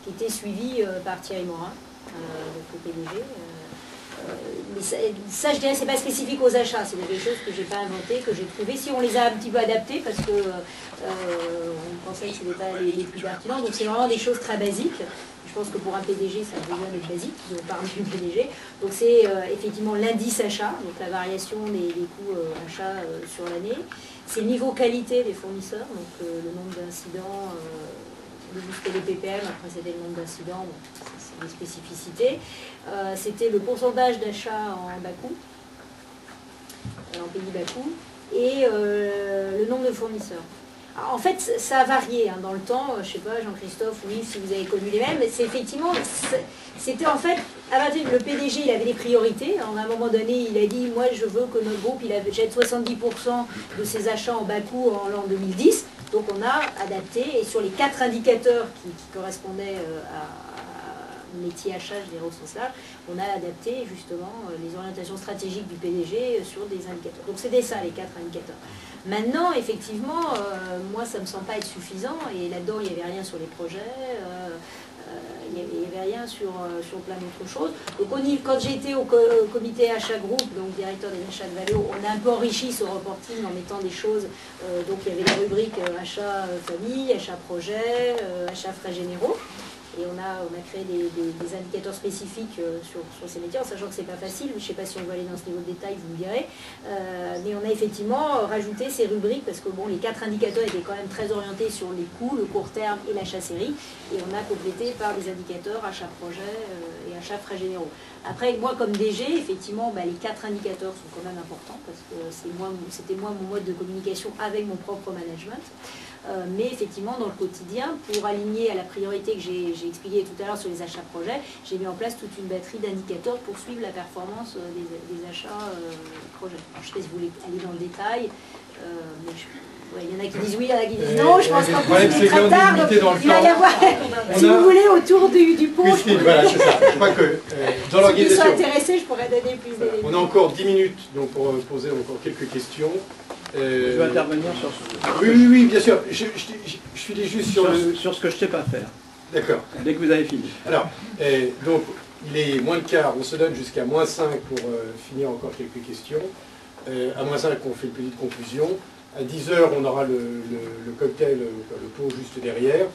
qui était suivi par Thierry Morin, donc le PDG. Mais ça, je dirais, c'est pas spécifique aux achats, c'est des choses que j'ai pas inventées, que j'ai trouvées. Si on les a un petit peu adaptées, parce que on pensait que c'était pas les plus pertinents, donc c'est vraiment des choses très basiques. Je pense que pour un PDG, ça a besoin d'être basique, de parler du PDG. Donc c'est effectivement l'indice achat, donc la variation des coûts achats sur l'année. C'est le niveau qualité des fournisseurs, donc le nombre d'incidents, c'était les PPM, après c'était le nombre d'incidents, bon, c'est des spécificités. C'était le pourcentage d'achat en bas coût, en pays bas coût, et le nombre de fournisseurs. Alors, en fait, ça a varié hein, dans le temps. Je ne sais pas, Jean-Christophe ou Yves, si vous avez connu les mêmes. C'est effectivement, c'était en fait, le PDG, il avait des priorités. À un moment donné, il a dit, moi, je veux que notre groupe, il jette 70% de ses achats en bas coût en l'an 2010. Donc, on a adapté. Et sur les 4 indicateurs qui correspondaient à métier achat, je dirais au sens large, on a adapté justement les orientations stratégiques du PDG sur des indicateurs. Donc, c'était ça, les 4 indicateurs. Maintenant, effectivement, moi, ça ne me semble pas être suffisant, et là-dedans, il n'y avait rien sur les projets, il n'y avait rien sur plein d'autres choses. Donc, quand j'ai été au comité achat groupe, donc directeur des achats de Valeo, on a un peu enrichi ce reporting en mettant des choses, donc il y avait les rubriques achat famille, achat projet, achat frais généraux. Et on a créé des indicateurs spécifiques sur ces métiers, en sachant que c'est pas facile. Je ne sais pas si on veut aller dans ce niveau de détail, vous me direz. Mais on a effectivement rajouté ces rubriques, parce que bon, les 4 indicateurs étaient quand même très orientés sur les coûts, le court terme et l'achat série. Et on a complété par des indicateurs achat projet et achat frais généraux. Après, moi comme DG, effectivement, les 4 indicateurs sont quand même importants, parce que c'était moi mon mode de communication avec mon propre management. Mais effectivement, dans le quotidien, pour aligner à la priorité que j'ai expliqué tout à l'heure sur les achats projets, j'ai mis en place toute une batterie d'indicateurs pour suivre la performance des achats projets. Alors, je ne sais pas si vous voulez aller dans le détail, mais il y en a qui disent oui, il y en a qui disent non. Je pense qu'en plus, il est très tard, donc il va y avoir, si vous voulez, autour du pot. Voilà, c'est ça. Je crois que dans l'organisation... Ceux qui sont intéressés, je pourrais donner plus d'éléments. On a encore 10 minutes donc, pour poser encore quelques questions. Je veux intervenir sur ce... Oui, bien sûr. Je finis juste sur ce que je ne sais pas faire. D'accord. Dès que vous avez fini. Alors, donc, il est moins le quart, on se donne jusqu'à moins 5 pour finir encore quelques questions. À moins 5, on fait une petite conclusion. À 10 h, on aura le cocktail, le pot juste derrière.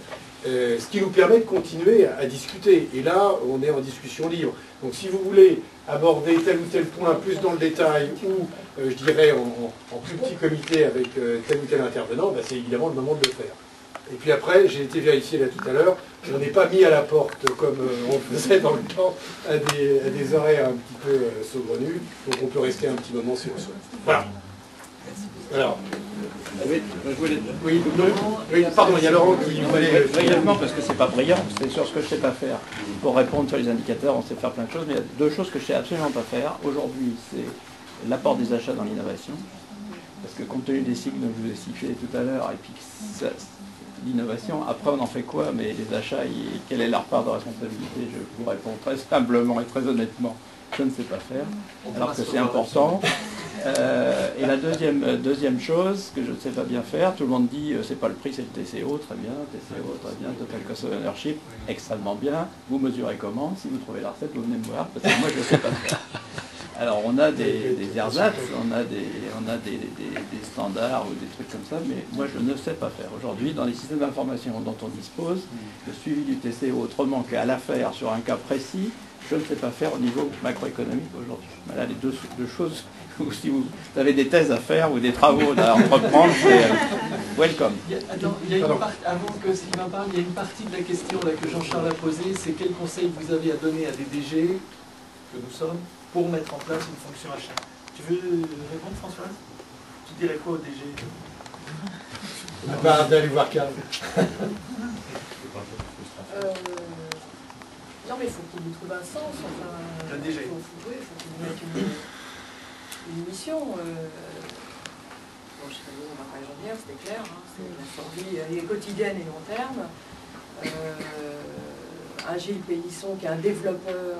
Ce qui nous permet de continuer à discuter. Et là, on est en discussion libre. Donc si vous voulez aborder tel ou tel point plus dans le détail, ou je dirais en plus petit comité avec tel ou tel intervenant, c'est évidemment le moment de le faire. Et puis après, j'ai été vérifié là tout à l'heure, on n'est pas mis à la porte comme on faisait dans le temps à des horaires un petit peu saugrenus, donc on peut rester un petit moment si on souhaite. Voilà. Alors, oui, pardon, il y a Laurent qui voulait... Brièvement, parce que c'est pas brillant, c'est sur ce que je ne sais pas faire. Pour répondre sur les indicateurs, on sait faire plein de choses, mais il y a 2 choses que je ne sais absolument pas faire. Aujourd'hui, c'est l'apport des achats dans l'innovation, parce que compte tenu des cycles dont je vous ai cités tout à l'heure, et puis l'innovation, après on en fait quoi, mais les achats, quelle est leur part de responsabilité? Je vous réponds très simplement et très honnêtement, je ne sais pas faire, alors que c'est important. Et la deuxième chose que je ne sais pas bien faire, tout le monde dit c'est pas le prix, c'est le TCO, très bien, Total Cost of Ownership, extrêmement bien. Vous mesurez comment? Si vous trouvez la recette, vous venez me voir, parce que moi je ne sais pas faire. Alors on a des ersatz, on a des standards ou des trucs comme ça, mais moi je ne sais pas faire. Aujourd'hui, dans les systèmes d'information dont on dispose, le suivi du TCO autrement qu'à l'affaire sur un cas précis, je ne sais pas faire au niveau macroéconomique aujourd'hui. Voilà les deux choses. Si vous avez des thèses à faire ou des travaux à entreprendre, c'est welcome. Avant que Sylvain parle, il y a une partie de la question là, que Jean-Charles a posée, c'est quel conseil vous avez à donner à des DG, que nous sommes, pour mettre en place une fonction achat. Tu veux répondre, Françoise? Tu dirais quoi au DG? D'aller voir Carl. Non, mais il faut qu'il y trouve un sens. Enfin, le DG. Il faut qu'il mette une mission. Bon, je sais pas, on va pas y revenir, c'était clair. Hein, c'est la survie quotidienne et long terme. Un Gilles Pélisson qui est un développeur,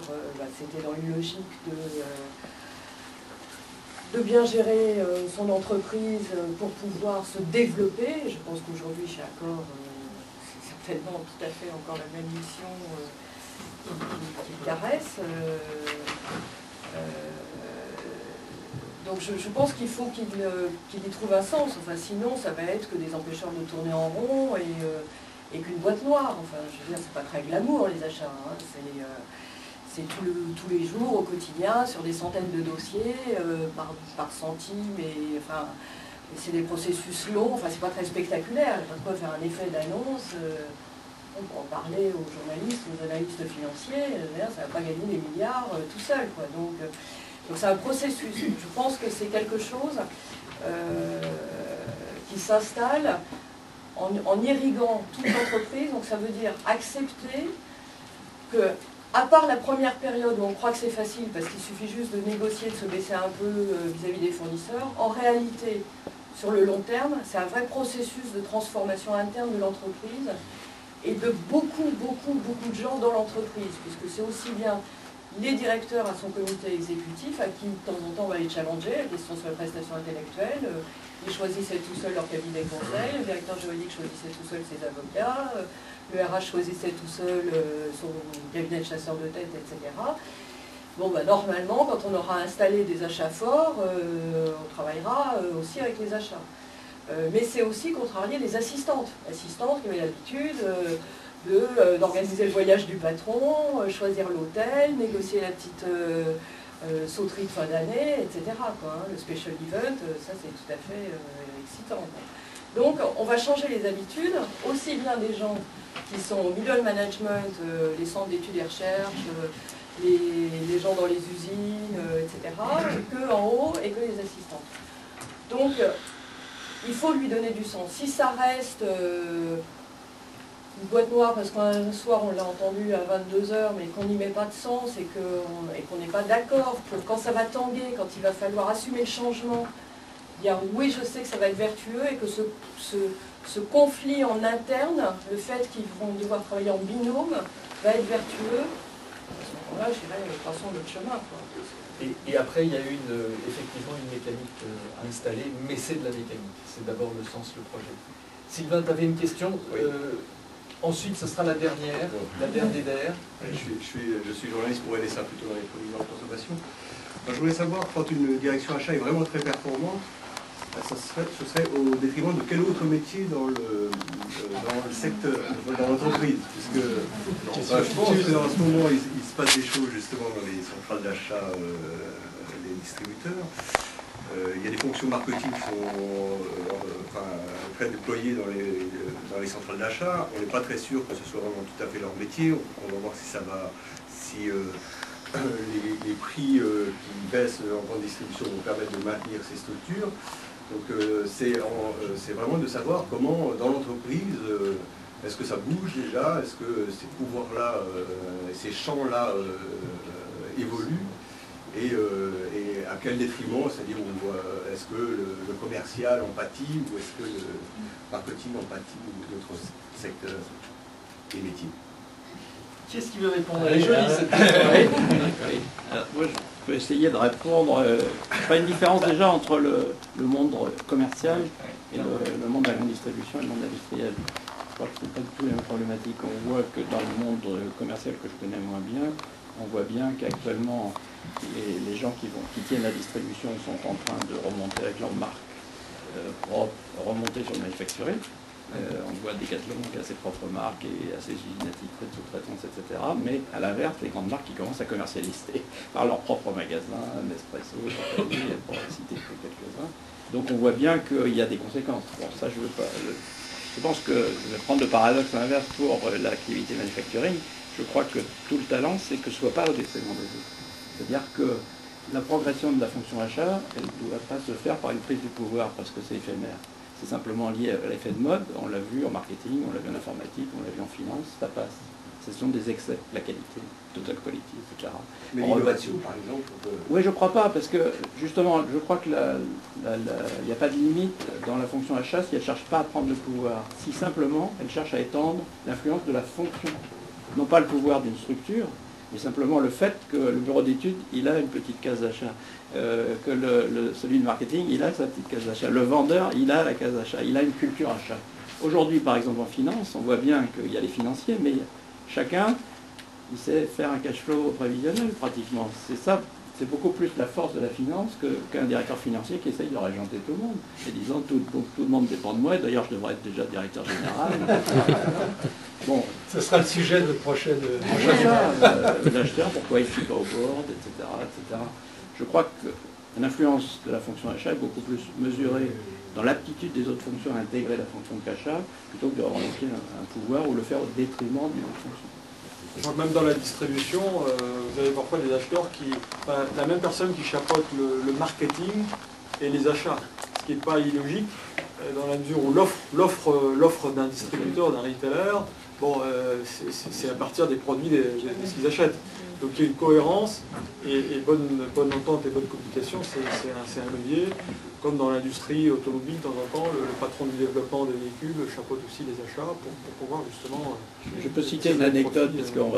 c'était dans une logique de bien gérer son entreprise pour pouvoir se développer. Je pense qu'aujourd'hui, chez Accor, c'est certainement tout à fait encore la même mission qu'il caresse. Donc je pense qu'il faut qu'il y trouve un sens. Enfin, sinon, ça va être que des empêcheurs de tourner en rond et qu'une boîte noire. Enfin, je veux dire, c'est pas très glamour les achats. Hein. C'est tous les jours, au quotidien, sur des centaines de dossiers, par centime. Et enfin, c'est des processus longs. Enfin, c'est pas très spectaculaire. Il n'y a pas de quoi faire un effet d'annonce. On peut en parler aux journalistes, aux analystes financiers. Ça ne va pas gagner des milliards tout seul, quoi. Donc c'est un processus. Je pense que c'est quelque chose qui s'installe en irriguant toute l'entreprise. Donc ça veut dire accepter que, à part la première période où on croit que c'est facile parce qu'il suffit juste de négocier, de se baisser un peu vis-à-vis des fournisseurs, en réalité, sur le long terme, c'est un vrai processus de transformation interne de l'entreprise et de beaucoup de gens dans l'entreprise, puisque c'est aussi bien les directeurs à son comité exécutif, à qui de temps en temps on va les challenger, la question sur la prestation intellectuelle, ils choisissaient tout seuls leur cabinet de conseil, le directeur juridique choisissait tout seul ses avocats, le RH choisissait tout seul son cabinet de chasseur de tête, etc. Bon, bah, normalement, quand on aura installé des achats forts, on travaillera aussi avec les achats. Mais c'est aussi contrarier les assistantes qui avaient l'habitude d'organiser le voyage du patron, choisir l'hôtel, négocier la petite sauterie de fin d'année, etc. Quoi, hein. Le special event, ça c'est tout à fait excitant. Quoi. Donc on va changer les habitudes, aussi bien des gens qui sont au middle management, les centres d'études et recherche, les gens dans les usines, etc., que en haut et que les assistants. Donc il faut lui donner du sens. Si ça reste une boîte noire parce qu'un soir on l'a entendu à 22 h mais qu'on n'y met pas de sens et qu'on n'est pas d'accord pour quand ça va tanguer, quand il va falloir assumer le changement, dire oui je sais que ça va être vertueux et que ce conflit en interne, le fait qu'ils vont devoir travailler en binôme, va être vertueux. À ce moment-là, je dirais, passons l'autre chemin. Quoi. Et après, il y a eu effectivement une mécanique installée, mais c'est de la mécanique. C'est d'abord le sens, le projet. Sylvain, tu avais une question. Oui. Ensuite, ce sera la dernière d'Eder. Je suis journaliste pour LSA, plutôt dans les produits de consommation. Alors, je voulais savoir, quand une direction achat est vraiment très performante, ce serait au détriment de quel autre métier dans le secteur, dans l'entreprise, puisque je pense qu'en ce moment, il se passe des choses justement dans les centrales d'achat, les distributeurs. Il y a des fonctions marketing qui sont très déployées dans les centrales d'achat. On n'est pas très sûr que ce soit vraiment tout à fait leur métier. On va voir si ça va, si les prix qui baissent en grande distribution vont permettre de maintenir ces structures. Donc c'est vraiment de savoir comment dans l'entreprise, est-ce que ça bouge déjà, est-ce que ces pouvoirs-là, ces champs-là évoluent. Et à quel détriment, c'est-à-dire est-ce que le commercial en pâtit ou est-ce que le marketing en pâtit ou d'autres secteurs et métiers. Qui est-ce qui veut répondre? Elle est jolie cette question. Moi, je peux essayer de répondre. Pas une différence déjà entre le monde commercial et le monde de la grande distribution et le monde industriel. Je crois que ce n'est pas du tout les mêmes problématiques. On voit que dans le monde commercial que je connais moins bien, on voit bien qu'actuellement, les gens qui tiennent la distribution sont en train de remonter avec leur marque propre, remonter sur le manufacturing. On voit Decathlon qui a ses propres marques et a ses usines attitrées de sous-traitance, etc. Mais à l'inverse, les grandes marques qui commencent à commercialiser par leurs propres magasins, Nespresso, Champagne, pour citer quelques-uns. Donc on voit bien qu'il y a des conséquences. Bon, ça je veux pas. Je pense que je vais prendre le paradoxe inverse pour l'activité manufacturing. Je crois que tout le talent, c'est que ce ne soit pas au détriment des autres. C'est-à-dire que la progression de la fonction achat, elle ne doit pas se faire par une prise du pouvoir parce que c'est éphémère. C'est simplement lié à l'effet de mode. On l'a vu en marketing, on l'a vu en informatique, on l'a vu en finance, ça passe. Ce sont des excès, la qualité, total quality, etc. Mais l'innovation, par exemple, Oui, je ne crois pas, parce que justement, je crois qu'il n'y a pas de limite dans la fonction achat si elle ne cherche pas à prendre le pouvoir. Si simplement, elle cherche à étendre l'influence de la fonction. Non pas le pouvoir d'une structure, mais simplement le fait que le bureau d'études, il a une petite case d'achat, que celui de marketing, il a sa petite case d'achat, le vendeur, il a la case d'achat, il a une culture achat. Aujourd'hui, par exemple, en finance, on voit bien qu'il y a les financiers, mais chacun, il sait faire un cash flow prévisionnel, pratiquement. C'est ça, c'est beaucoup plus la force de la finance qu'un directeur financier qui essaye de régenter tout le monde, et disant tout le monde dépend de moi, et d'ailleurs je devrais être déjà directeur général. Bon. Ce sera le sujet de prochaine... L'acheteur, pourquoi il ne suit pas au board, etc., etc. Je crois que l'influence de la fonction achat est beaucoup plus mesurée dans l'aptitude des autres fonctions à intégrer la fonction de achat, plutôt que de revendiquer un pouvoir ou le faire au détriment d'une autre fonction. Je crois que même dans la distribution, vous avez parfois des acheteurs qui... Enfin, la même personne qui chapeaute le marketing et les achats, ce qui n'est pas illogique, dans la mesure où l'offre d'un distributeur, d'un retailer, bon, c'est à partir des produits de ce qu'ils achètent. Donc il y a une cohérence et bonne entente et bonne communication, c'est un levier. Comme dans l'industrie automobile, de temps en temps, le patron du développement des véhicules chapeaute aussi les achats pour pouvoir justement... Je peux citer une anecdote, parce qu'on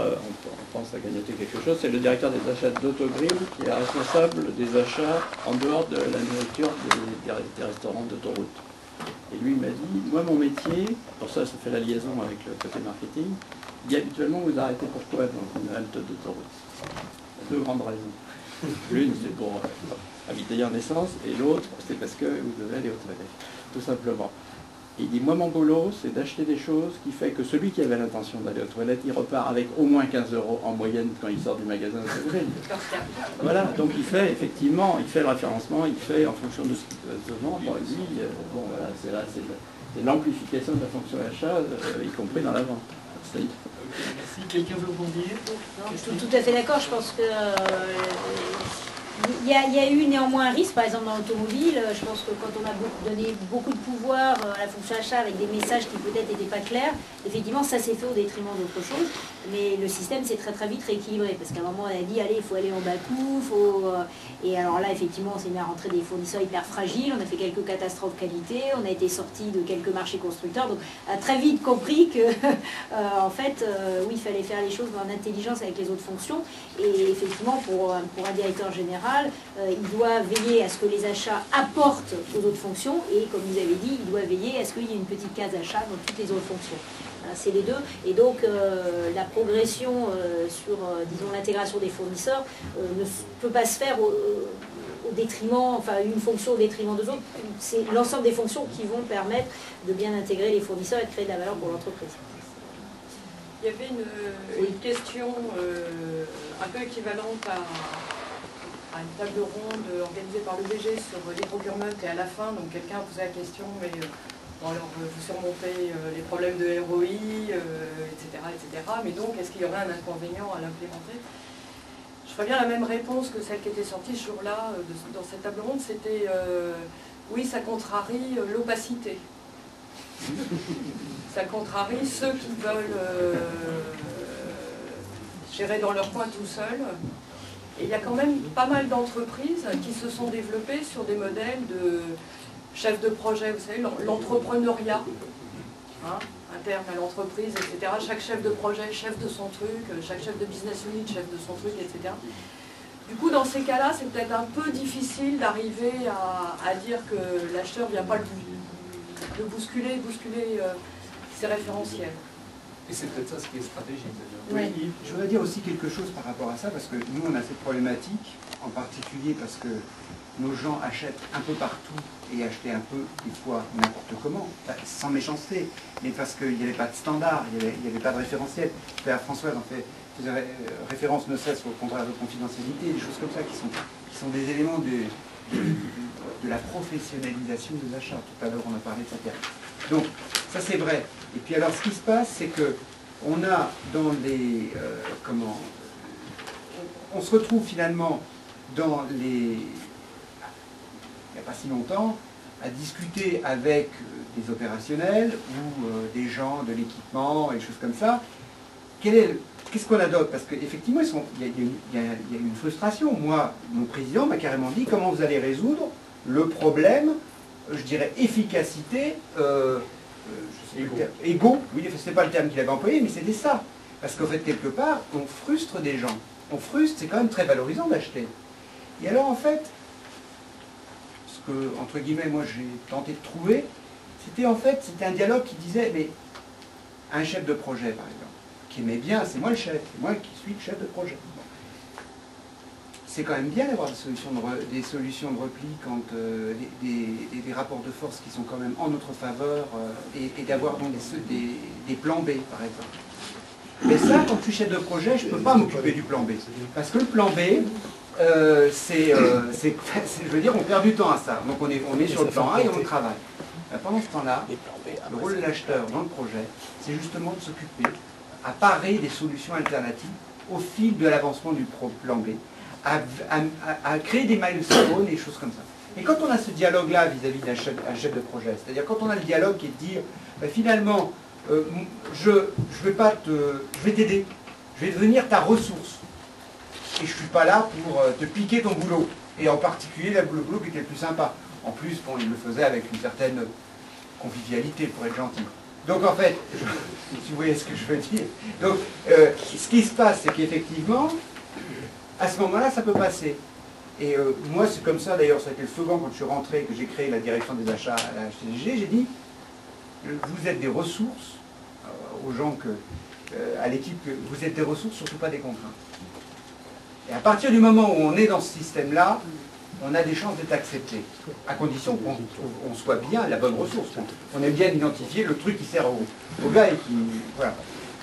pense à gagner quelque chose. C'est le directeur des achats d'Autogrill qui est responsable des achats en dehors de la nourriture des restaurants d'autoroute. Et lui, il m'a dit, moi, mon métier, pour ça fait la liaison avec le côté marketing, il dit habituellement, vous arrêtez pourquoi dans une halte d'autoroute? Il y a deux grandes raisons. L'une, c'est pour habiter en essence, et l'autre, c'est parce que vous devez aller aux toilettes, tout simplement. Et il dit, moi, mon boulot, c'est d'acheter des choses qui fait que celui qui avait l'intention d'aller aux toilettes, il repart avec au moins 15 € en moyenne quand il sort du magasin de Autogrill. Voilà, donc il fait, effectivement, il fait le référencement, il fait en fonction de ce qu'il se vend. Bon, lui, bon, voilà, c'est l'amplification de la fonction achat, y compris dans la vente. Merci. Quelqu'un veut rebondir? Je suis tout à fait d'accord. Je pense que il y a eu néanmoins un risque, par exemple dans l'automobile. Je pense que quand on a donné beaucoup de pouvoir à la fonction achat avec des messages qui peut-être n'étaient pas clairs, effectivement ça s'est fait au détriment d'autre chose. Mais le système s'est très vite rééquilibré parce qu'à un moment on a dit allez, il faut aller en bas coût, et alors là effectivement on s'est mis à rentrer des fournisseurs hyper fragiles, on a fait quelques catastrophes qualité, on a été sorti de quelques marchés constructeurs, donc on a très vite compris que en fait oui, il fallait faire les choses en intelligence avec les autres fonctions, et effectivement pour un directeur général, il doit veiller à ce que les achats apportent aux autres fonctions, et comme vous avez dit, il doit veiller à ce qu'il y ait une petite case achat dans toutes les autres fonctions. C'est les deux, et donc la progression sur disons l'intégration des fournisseurs ne peut pas se faire au détriment, enfin une fonction au détriment des autres. C'est l'ensemble des fonctions qui vont permettre de bien intégrer les fournisseurs et de créer de la valeur pour l'entreprise. Il y avait une question un peu équivalente à une table ronde organisée par le DG sur les procurements, et à la fin, donc quelqu'un a posé la question, mais bon, alors vous surmontez les problèmes de ROI, etc., etc. Mais donc, est-ce qu'il y aurait un inconvénient à l'implémenter? Je ferais bien la même réponse que celle qui était sortie ce jour-là dans cette table ronde, c'était oui, ça contrarie l'opacité. Ça contrarie ceux qui veulent gérer dans leur coin tout seuls. Et il y a quand même pas mal d'entreprises qui se sont développées sur des modèles de chef de projet, vous savez, l'entrepreneuriat, hein, interne à l'entreprise, etc. Chaque chef de projet, chef de son truc, chaque chef de business unit, chef de son truc, etc. Du coup, dans ces cas-là, c'est peut-être un peu difficile d'arriver à dire que l'acheteur ne vient pas le bousculer ses référentiels. Et c'est peut-être ça ce qui est stratégique. Oui. Je voudrais dire aussi quelque chose par rapport à ça, parce que nous, on a cette problématique, en particulier parce que nos gens achètent un peu partout et achetaient un peu, des fois, n'importe comment, sans méchanceté, mais parce qu'il n'y avait pas de standard, il n'y avait pas de référentiel. Françoise en faisait référence ne cesse au contrat de confidentialité, des choses comme ça qui sont des éléments de la professionnalisation des achats. Tout à l'heure, on a parlé de ça. Donc, ça c'est vrai. Et puis alors, ce qui se passe, c'est que on a dans les... on se retrouve finalement dans les... il n'y a pas si longtemps, à discuter avec des opérationnels ou des gens de l'équipement et des choses comme ça. Qu'est-ce qu'on adopte? Parce qu'effectivement, il y a une frustration. Moi, mon président m'a carrément dit comment vous allez résoudre le problème, je dirais, efficacité, égo. Oui, ce n'est pas le terme qu'il avait employé, mais c'était ça. Parce qu'en fait, quelque part, on frustre des gens. On frustre, c'est quand même très valorisant d'acheter. Et alors, en fait, ce que, entre guillemets, moi j'ai tenté de trouver, C'était en fait, c'était un dialogue qui disait, mais un chef de projet par exemple, qui aimait bien, c'est moi le chef, c'est moi qui suis le chef de projet. Bon. C'est quand même bien d'avoir des solutions de repli quand des rapports de force qui sont quand même en notre faveur et d'avoir donc des plans B par exemple. Mais ça, quand je suis chef de projet, je ne peux pas m'occuper du plan B. Parce que le plan B, je veux dire, on perd du temps à ça. Donc on est sur le plan A et on travaille. Pendant ce temps-là, le rôle de l'acheteur dans le projet, c'est justement de s'occuper à parer des solutions alternatives au fil de l'avancement du plan B, à créer des milestones et des choses comme ça. Et quand on a ce dialogue-là vis-à-vis d'un chef de projet, c'est-à-dire quand on a le dialogue qui est de dire, finalement, je vais t'aider, je vais devenir ta ressource. Et je ne suis pas là pour te piquer ton boulot. Et en particulier, le boulot qui était le plus sympa. En plus, bon, il le faisait avec une certaine convivialité, pour être gentil. Donc en fait, si vous voyez ce que je veux dire. Donc, ce qui se passe, c'est qu'effectivement, à ce moment-là, ça peut passer. Et moi, c'est comme ça, d'ailleurs, ça a été le slogan quand je suis rentré, que j'ai créé la direction des achats à la HTG, j'ai dit, vous êtes des ressources, aux gens à l'équipe, vous êtes des ressources, surtout pas des contraintes. Et à partir du moment où on est dans ce système-là, on a des chances d'être accepté, à condition qu'on soit bien la bonne ressource. On aime bien identifier le truc qui sert au gars et qui... Voilà.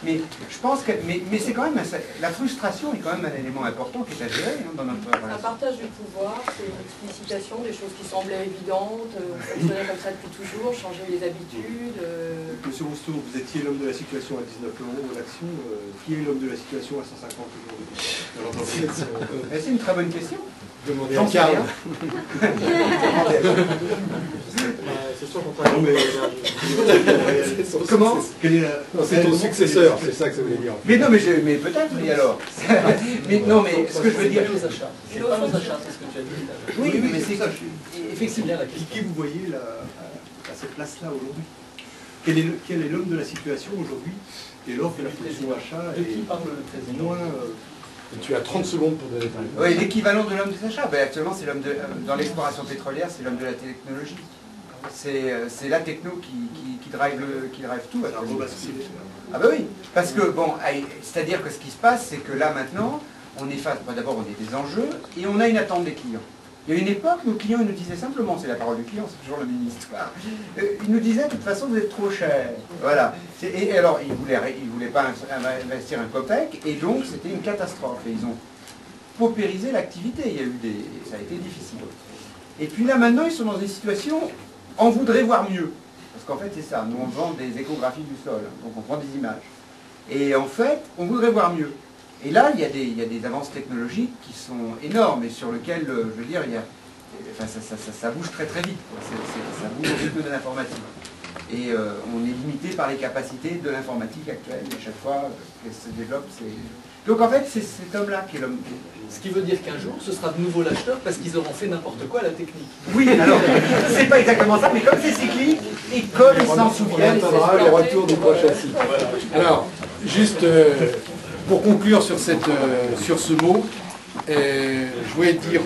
Mais je pense que... Mais c'est quand même... La frustration est quand même un élément important qui est à gérer dans notre relation. Un partage du pouvoir, c'est une explicitation des choses qui semblaient évidentes, on fonctionnait comme ça depuis toujours, changer les habitudes... Monsieur Rousseau, vous étiez l'homme de la situation à 19 € l'action, qui est l'homme de la situation à 150 €? C'est une très bonne question. Demandez à Karl. C'est sûr qu'on travaille. Comment? C'est ton successeur, c'est ça que ça voulait dire. Mais non, mais peut-être, oui, alors. Mais non, mais ce que je veux dire... aux achats. C'est pas aux achats, c'est ce que tu as dit. Oui, mais c'est ça. Effectivement. Qui vous voyez à cette place-là aujourd'hui? Quel est l'homme de la situation aujourd'hui? Et l'offre de la fonction achat De qui parle le président? moins... Et tu as 30 secondes pour donner ta réponse. Oui, l'équivalent de l'homme des achats. Ben, actuellement, c'est l'homme dans l'exploration pétrolière, c'est l'homme de la technologie. C'est la techno qui drive tout. Ah ben oui, parce que, bon, c'est-à-dire que ce qui se passe, c'est que là, maintenant, on est face, d'abord, on est des enjeux, et on a une attente des clients. Il y a une époque, nos clients ils nous disaient simplement, c'est la parole du client, c'est toujours la même histoire, ils nous disaient, de toute façon, vous êtes trop cher. Voilà. Et alors, ils ne voulaient pas investir un copec, et donc c'était une catastrophe. Et ils ont paupérisé l'activité, ça a été difficile. Et puis là, maintenant, ils sont dans une situation, on voudrait voir mieux. Parce qu'en fait, c'est ça, nous on vend des échographies du sol, donc on prend des images. Et en fait, on voudrait voir mieux. Et là, il y a des avances technologiques qui sont énormes et sur lesquelles, je veux dire, ça bouge très très vite. Ça bouge au rythme de l'informatique. Et on est limité par les capacités de l'informatique actuelle. Et à chaque fois qu'elle se développe, c'est... Donc en fait, c'est cet homme-là qui est l'homme. Ce qui veut dire qu'un jour, ce sera de nouveau l'acheteur parce qu'ils auront fait n'importe quoi à la technique. Oui, alors, c'est pas exactement ça, mais comme c'est cyclique, et comme ils s'en On souviennent... attendra le retour du prochain site. Alors, juste... pour conclure sur ce mot, je voulais dire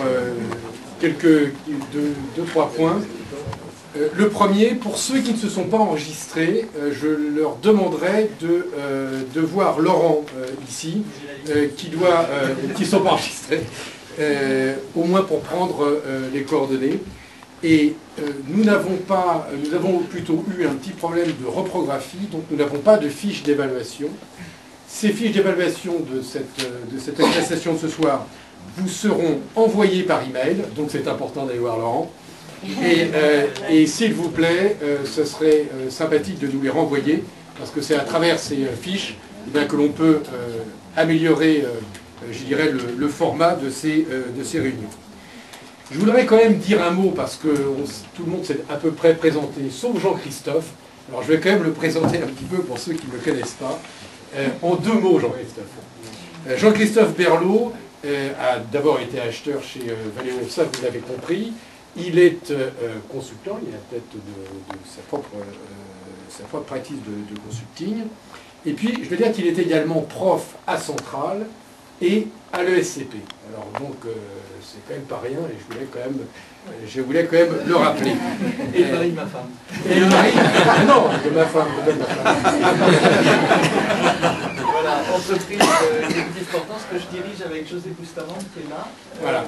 deux, trois points. Le premier, pour ceux qui ne se sont pas enregistrés, je leur demanderai de voir Laurent ici, qui ne sont pas enregistrés, au moins pour prendre les coordonnées. Et nous avons plutôt eu un petit problème de reprographie, donc nous n'avons pas de fiche d'évaluation. Ces fiches d'évaluation de cette manifestation de ce soir vous seront envoyées par email, donc c'est important d'aller voir Laurent. Et s'il vous plaît, ce serait sympathique de nous les renvoyer, parce que c'est à travers ces fiches que l'on peut améliorer, je dirais, le format de ces réunions. Je voudrais quand même dire un mot, parce que tout le monde s'est à peu près présenté, sauf Jean-Christophe. Alors je vais quand même le présenter un petit peu pour ceux qui ne le connaissent pas. En deux mots, Jean-Christophe. Jean-Christophe Berlot a d'abord été acheteur chez Valeo, ça vous l'avez compris. Il est consultant, il est à la tête de sa propre pratique de consulting. Et puis, je veux dire qu'il est également prof à Centrale et à l'ESCP. Alors donc, c'est quand même pas rien, et je voulais quand même le rappeler. Et le mari de ma femme. Et le mari non, de ma femme, de ma femme. Voilà, entreprise d'exécutif portance que je dirige avec José Bustamante qui est là. Voilà.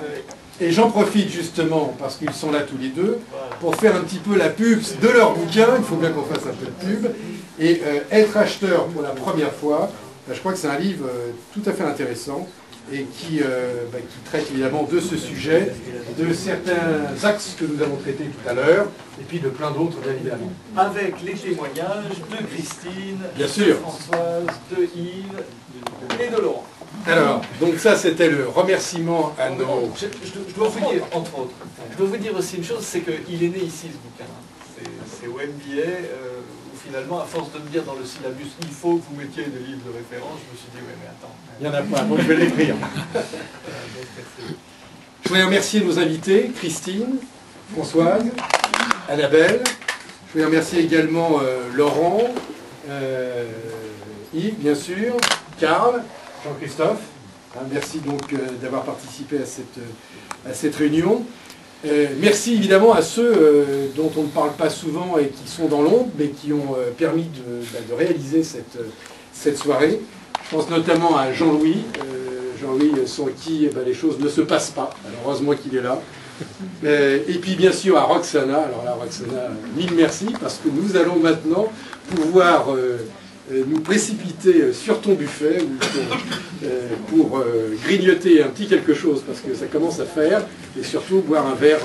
Et j'en profite justement, parce qu'ils sont là tous les deux, pour faire un petit peu la pub de leur bouquin. Il faut bien qu'on fasse un peu de pub. Et être acheteur pour la première fois, je crois que c'est un livre tout à fait intéressant et qui traite évidemment de ce sujet, de certains axes que nous avons traités tout à l'heure, et puis de plein d'autres, bien évidemment. Avec les témoignages de Christine, Bien de sûr. Françoise, de Yves et de Laurent. Alors, donc ça c'était le remerciement à nos... Je dois vous dire, entre autres, je dois vous dire aussi une chose, c'est qu'il est né ici ce bouquin. C'est au MBA, où finalement, à force de me dire dans le syllabus, il faut que vous mettiez des livres de référence, je me suis dit, oui mais attends. Il n'y en a pas, donc je vais l'écrire. Je voudrais remercier nos invités, Christine, Françoise, Annabelle. Je voudrais remercier également Laurent, Yves, bien sûr, Karl, Jean-Christophe. Merci donc d'avoir participé à cette réunion. Merci évidemment à ceux dont on ne parle pas souvent et qui sont dans l'ombre, mais qui ont permis de réaliser cette soirée. Je pense notamment à Jean-Louis, Jean-Louis sans qui les choses ne se passent pas. Alors heureusement qu'il est là. Et puis bien sûr à Roxana. Alors là, Roxana, mille merci, parce que nous allons maintenant pouvoir nous précipiter sur ton buffet pour grignoter un petit quelque chose, parce que ça commence à faire, et surtout boire un verre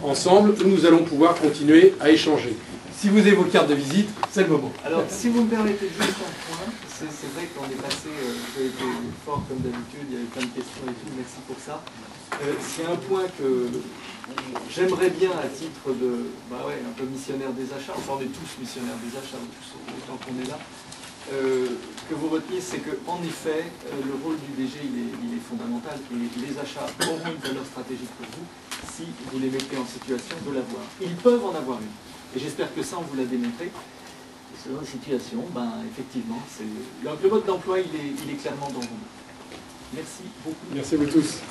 ensemble, où nous allons pouvoir continuer à échanger. Si vous avez vos cartes de visite, c'est le moment. Alors, si vous me permettez juste un point, c'est vrai qu'on est passé, j'ai été fort comme d'habitude, il y avait plein de questions et tout, merci pour ça. C'est un point que j'aimerais bien à titre de, un peu missionnaire des achats, enfin on est tous missionnaires des achats, tous autant qu'on est là, que vous reteniez, c'est qu'en effet, le rôle du DG, il est fondamental, et les achats auront une valeur stratégique pour vous si vous les mettez en situation de l'avoir. Ils peuvent en avoir une. Et j'espère que ça, on vous l'a démontré. Et selon la situation, effectivement, le mode d'emploi, il est clairement dans vous. Merci beaucoup. Merci à vous tous.